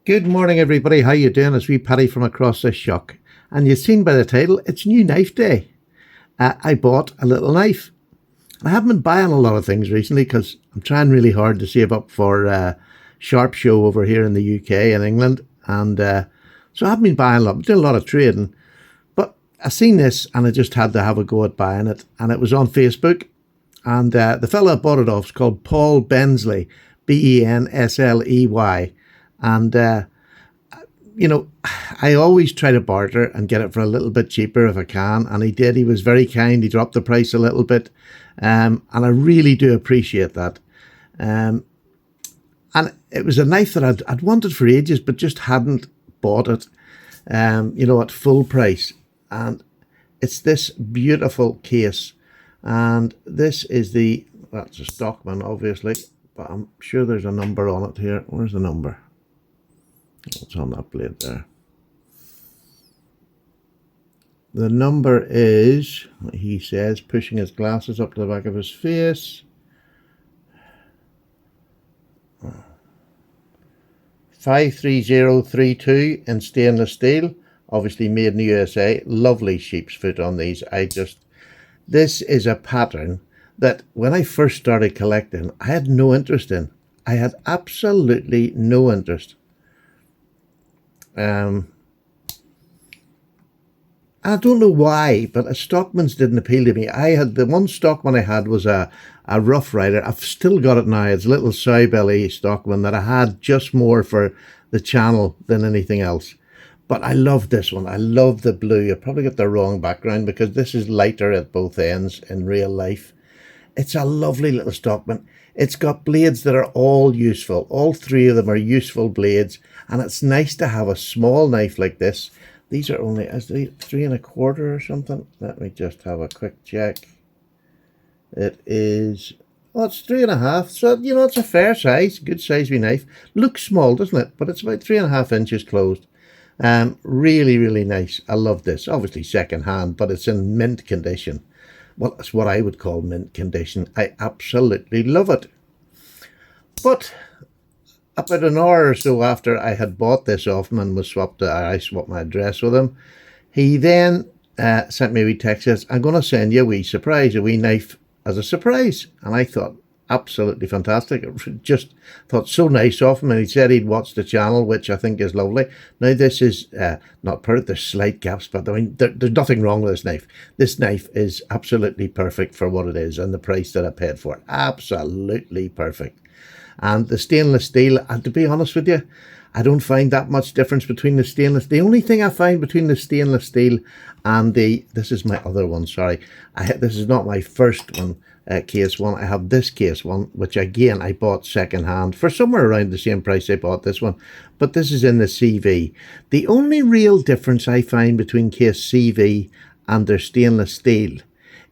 Good morning, everybody. How you doing? It's wee Paddy from across the shock. And you've seen by the title, it's New Knife Day. I bought a little knife. I haven't been buying a lot of things recently because I'm trying really hard to save up for Sharp Show over here in the UK and England. And so I haven't been buying a lot. I'm doing a lot of trading. But I seen this and I just had to have a go at buying it. And it was on Facebook. And the fella I bought it off is called Paul Bensley, Bensley. And, I always try to barter and get it for a little bit cheaper if I can. And he did. He was very kind. He dropped the price a little bit. And I really do appreciate that. And it was a knife that I'd wanted for ages, but just hadn't bought it, at full price. And it's this beautiful case. And this is that's a Stockman, obviously, but I'm sure there's a number on it here. Where's the number? It's on that blade there. The number is, he says, pushing his glasses up to the back of his face, 53032 in stainless steel, obviously made in the USA. Lovely sheep's foot on these. This is a pattern that when I first started collecting, I had no interest in. I had absolutely no interest. I don't know why, but a Stockman's didn't appeal to me. The one Stockman I had was a Rough Rider. I've still got it now. It's a little sow belly Stockman that I had just more for the channel than anything else. But I love this one. I love the blue. I probably got the wrong background because this is lighter at both ends in real life. It's a lovely little Stockman. It's got blades that are all useful. All three of them are useful blades. And it's nice to have a small knife like this. These are only, is they 3 1/4 or something? Let me just have a quick check. It is, it's 3 1/2. So, it's a fair size, good size wee knife. Looks small, doesn't it? But it's about 3 1/2 inches closed. Really, really nice. I love this. Obviously second hand, but it's in mint condition. Well, it's what I would call mint condition. I absolutely love it. But about an hour or so after I had bought this off him and I swapped my address with him, he then sent me a wee text, says, I'm going to send you a wee surprise, a wee knife as a surprise. And I thought, absolutely fantastic. It just thought so nice of him. And he said he'd watch the channel, which I think is lovely. Now, this is not perfect. There's slight gaps, but I mean, there's nothing wrong with this knife. This knife is absolutely perfect for what it is and the price that I paid for it. Absolutely perfect. And the stainless steel, and to be honest with you, I don't find that much difference between the stainless. The only thing I find between the stainless steel and this is my other one, sorry. This is not my first one, case one. I have this case one, which again, I bought second hand for somewhere around the same price I bought this one. But this is in the CV. The only real difference I find between case CV and their stainless steel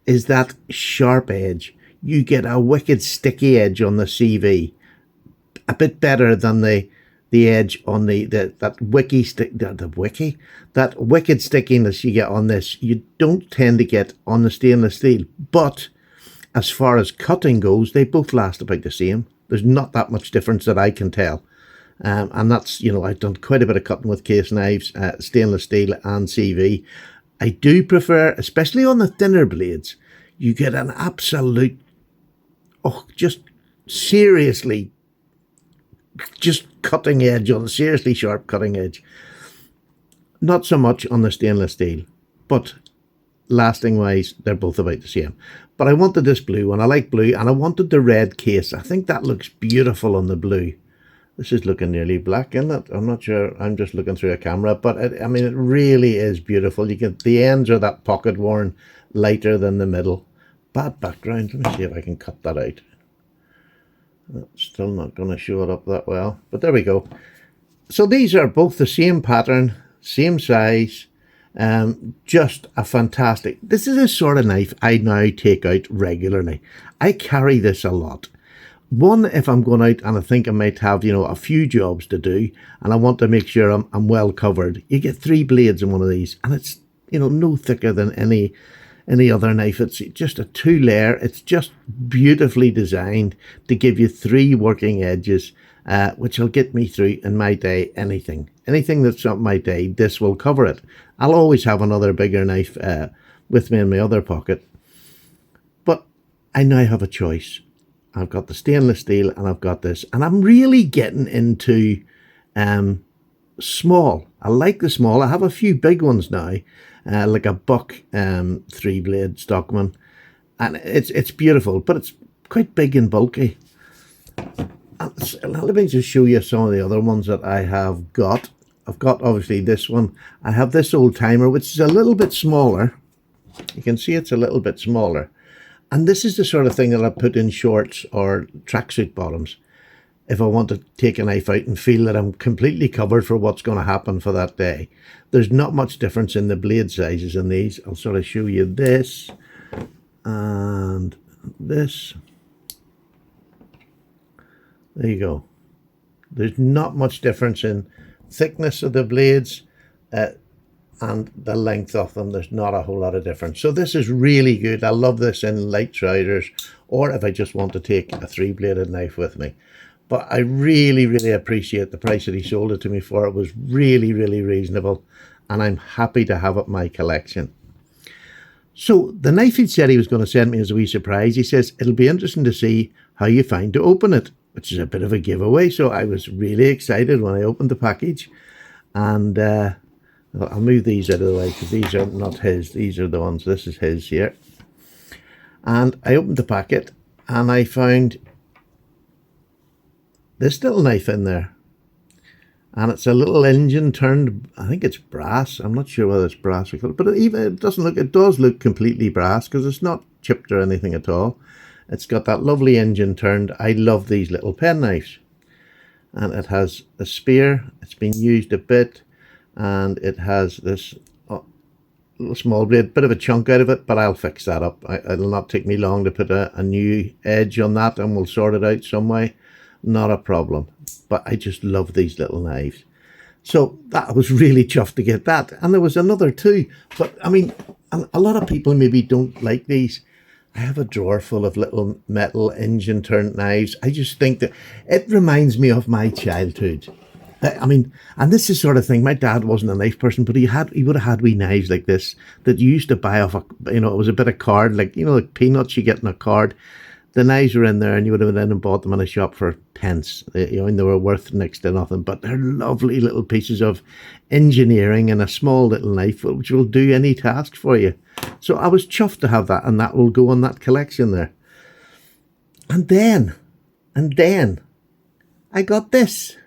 is that sharp edge. You get a wicked sticky edge on the CV. A bit better than the edge on that wicked stickiness you get on this. You don't tend to get on the stainless steel. But as far as cutting goes, they both last about the same. There's not that much difference that I can tell. And that's, I've done quite a bit of cutting with case knives, stainless steel and CV. I do prefer, especially on the thinner blades, you get an absolute, just seriously, just cutting edge on, seriously sharp cutting edge. Not so much on the stainless steel, but lasting wise, they're both about the same. But I wanted this blue one. I like blue, and I wanted the red case. I think that looks beautiful on the blue. This is looking nearly black, isn't it? I'm not sure. I'm just looking through a camera, but it really is beautiful. You get the ends are that pocket worn, lighter than the middle. Bad background. Let me see if I can cut that out. Still not going to show it up that well, but there we go. So these are both the same pattern, same size, just a fantastic. This is a sort of knife I now take out regularly. I carry this a lot. One, if I'm going out and I think I might have, a few jobs to do and I want to make sure I'm well covered, you get 3 blades in one of these, and it's, no thicker than any other knife. It's just a 2-layer. It's just beautifully designed to give you 3 working edges which will get me through in my day anything that's not my day. This will cover it. I'll always have another bigger knife with me in my other pocket, but I now have a choice. I've got the stainless steel and I've got this, and I'm really getting into small. I like the small. I have a few big ones now, like a buck 3-blade Stockman, and it's beautiful, but it's quite big and bulky. Let me just show you some of the other ones that I have got. I've got obviously this one. I have this old timer, which is a little bit smaller. You can see it's a little bit smaller. And this is the sort of thing that I put in shorts or tracksuit bottoms if I want to take a knife out and feel that I'm completely covered for what's going to happen for that day. There's not much difference in the blade sizes in these. I'll sort of show you this and this. There you go. There's not much difference in thickness of the blades and the length of them. There's not a whole lot of difference. So this is really good. I love this in light trousers, or if I just want to take a 3-bladed knife with me. But I really, really appreciate the price that he sold it to me for. It was really, really reasonable, and I'm happy to have it in my collection. So the knife he said he was going to send me as a wee surprise. He says, it'll be interesting to see how you find to open it, which is a bit of a giveaway. So I was really excited when I opened the package. And I'll move these out of the way because these are not his. These are the ones. This is his here. And I opened the packet and I found this little knife in there. And it's a little engine turned, I think it's brass. I'm not sure whether it's brass or but it does look completely brass because it's not chipped or anything at all. It's got that lovely engine turned. I love these little pen knives. And it has a spear. It's been used a bit. And it has this little small blade, bit of a chunk out of it, but I'll fix that up. It'll not take me long to put a new edge on that, and we'll sort it out some way. Not a problem. But I just love these little knives. So that I was really chuffed to get that. And there was another too. But I mean, a lot of people maybe don't like these. I have a drawer full of little metal engine turned knives. I just think that it reminds me of my childhood. I mean, and this is sort of thing, my dad wasn't a knife person, but he would have had wee knives like this that you used to buy off it was a bit of card, like, like peanuts you get in a card. The knives were in there and you would have been in and bought them in a shop for pence, and they were worth next to nothing, but they're lovely little pieces of engineering and a small little knife which will do any task for you. So I was chuffed to have that, and that will go on that collection there. And then I got this.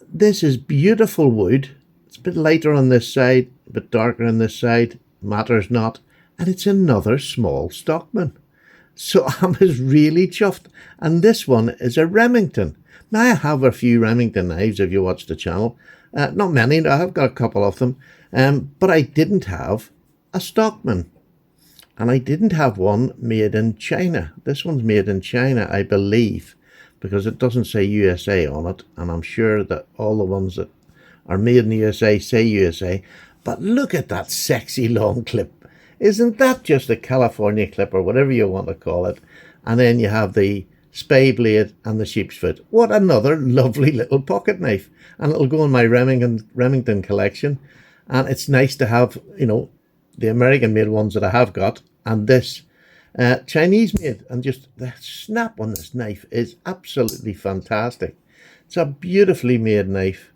This is beautiful wood. It's a bit lighter on this side, a bit darker on this side. Matters not. And it's another small Stockman. So I was really chuffed. And this one is a Remington. Now I have a few Remington knives if you watch the channel. Not many. I have got a couple of them. But I didn't have a Stockman. And I didn't have one made in China. This one's made in China, I believe, because it doesn't say USA on it, and I'm sure that all the ones that are made in the USA say USA. But look at that sexy long clip. Isn't that just a California clip, or whatever you want to call it? And then you have the spay blade and the sheep's foot. What another lovely little pocket knife. And it'll go in my Remington collection. And it's nice to have, the American made ones that I have got, and this Chinese made, and just the snap on this knife is absolutely fantastic. It's a beautifully made knife,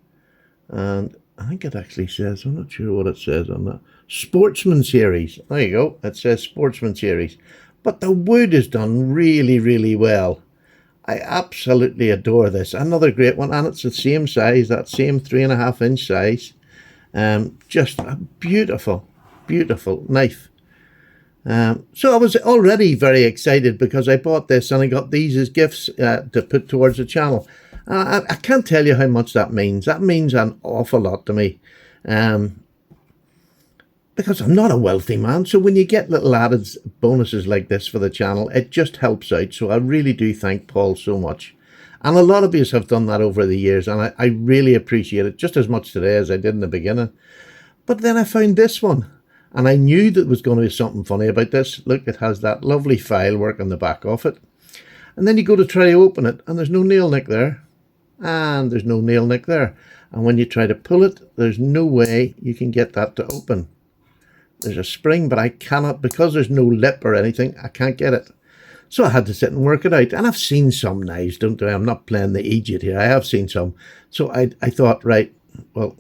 and I think it actually says, I'm not sure what it says on that, Sportsman Series. There you go, it says Sportsman Series. But the wood is done really, really well. I absolutely adore this. Another great one, and it's the same size, that same 3.5-inch size. Just a beautiful, beautiful knife. So I was already very excited because I bought this and I got these as gifts to put towards the channel. I can't tell you how much that means. That means an awful lot to me. Because I'm not a wealthy man. So when you get little added bonuses like this for the channel, it just helps out. So I really do thank Paul so much. And a lot of you have done that over the years. And I really appreciate it just as much today as I did in the beginning. But then I found this one. And I knew there was going to be something funny about this. Look, it has that lovely file work on the back of it. And then you go to try to open it, and there's no nail nick there. and there's no nail nick there. And when you try to pull it, there's no way you can get that to open. There's a spring, but I cannot, because there's no lip or anything, I can't get it. So I had to sit and work it out. And I've seen some knives, don't I? I'm not playing the idiot here. I have seen some. So I thought, right, well,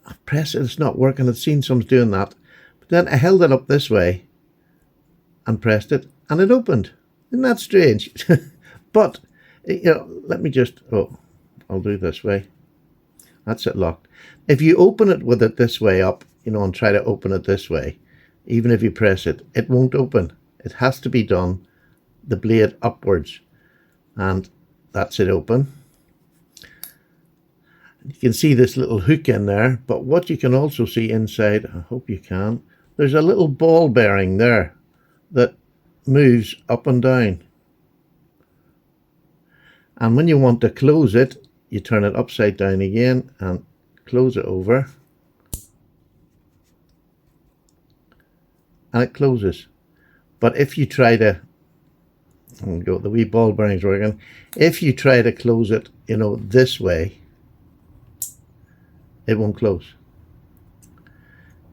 I've pressed it, it's not working. I've seen some doing that. But then I held it up this way and pressed it, and it opened. Isn't that strange? But, let me just, I'll do this way. That's it locked. If you open it with it this way up, and try to open it this way, even if you press it, it won't open. It has to be done the blade upwards. And that's it open. You can see this little hook in there, but what you can also see inside, I hope you can, there's a little ball bearing there that moves up and down. And when you want to close it, you turn it upside down again and close it over. And it closes. But if you try to, the wee ball bearings working, if you try to close it, this way, it won't close.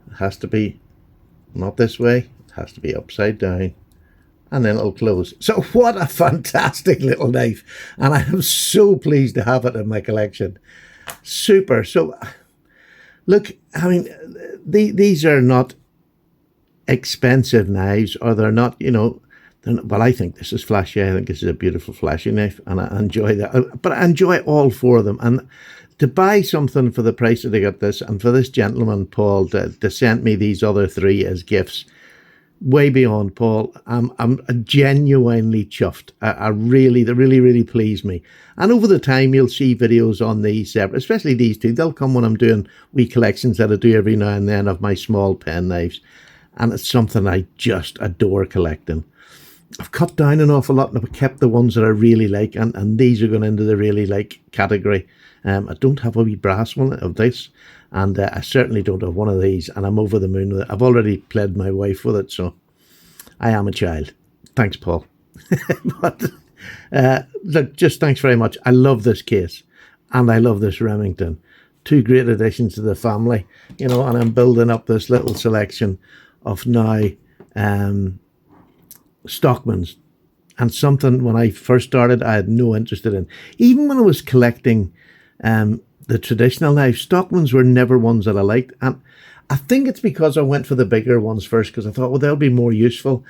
It has to be not this way, it has to be upside down, and then it'll close. So what a fantastic little knife, and I am so pleased to have it in my collection. Super. So look, I mean, these are not expensive knives, or they're not, well, I think this is flashy. I think this is a beautiful flashy knife, and I enjoy that. But I enjoy all four of them. And to buy something for the price that I got this, and for this gentleman, Paul, to send me these other three as gifts, way beyond, Paul. I'm genuinely chuffed. They really please me. And over the time, you'll see videos on these, especially these two. They'll come when I'm doing wee collections that I do every now and then of my small pen knives. And it's something I just adore collecting. I've cut down an awful lot, and I've kept the ones that I really like, and these are going into the really like category. I don't have a wee brass one of this, and I certainly don't have one of these, and I'm over the moon with it. I've already pled my wife with it, so I am a child. Thanks, Paul. But look, just thanks very much. I love this case, and I love this Remington. Two great additions to the family, and I'm building up this little selection of now Stockmans, and something when I first started I had no interest in. Even when I was collecting the traditional knives, Stockmans were never ones that I liked, and I think it's because I went for the bigger ones first, because I thought, well, they'll be more useful.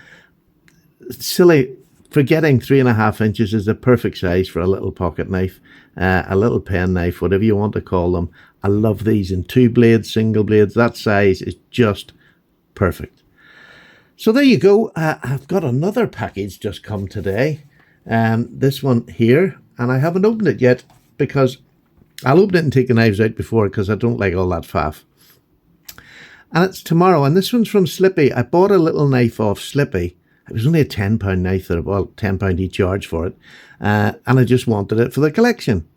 Silly, forgetting 3.5 inches is the perfect size for a little pocket knife, a little pen knife, whatever you want to call them. I love these in 2 blades, single blades. That size is just perfect. So there you go. I've got another package just come today. This one here, and I haven't opened it yet, because I'll open it and take the knives out before, because I don't like all that faff. And it's tomorrow, and this one's from Slippy. I bought a little knife off Slippy. It was only a £10 knife, £10 he charged for it, and I just wanted it for the collection.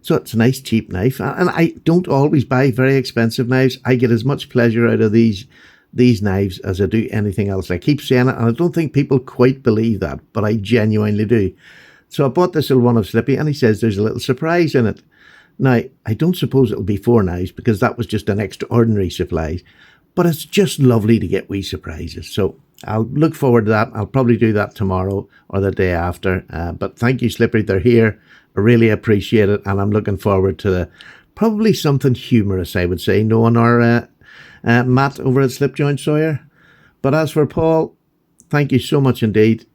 So it's a nice cheap knife, and I don't always buy very expensive knives. I get as much pleasure out of these knives as I do anything else. I keep saying it, and I don't think people quite believe that, but I genuinely do. So I bought this little one of Slippy, and he says there's a little surprise in it. Now, I don't suppose it'll be 4 knives, because that was just an extraordinary surprise, but it's just lovely to get wee surprises. So I'll look forward to that. I'll probably do that tomorrow or the day after. But thank you, Slippy. They're here. I really appreciate it, and I'm looking forward to probably something humorous, I would say, knowing our Matt over at Slip Joint Sawyer. But as for Paul, thank you so much indeed.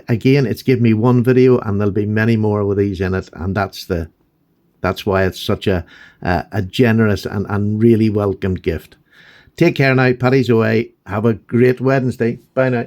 Again, it's given me one video, and there'll be many more with these in it, and that's why it's such a generous and really welcomed gift. Take care now. Paddy's away. Have a great Wednesday. Bye now.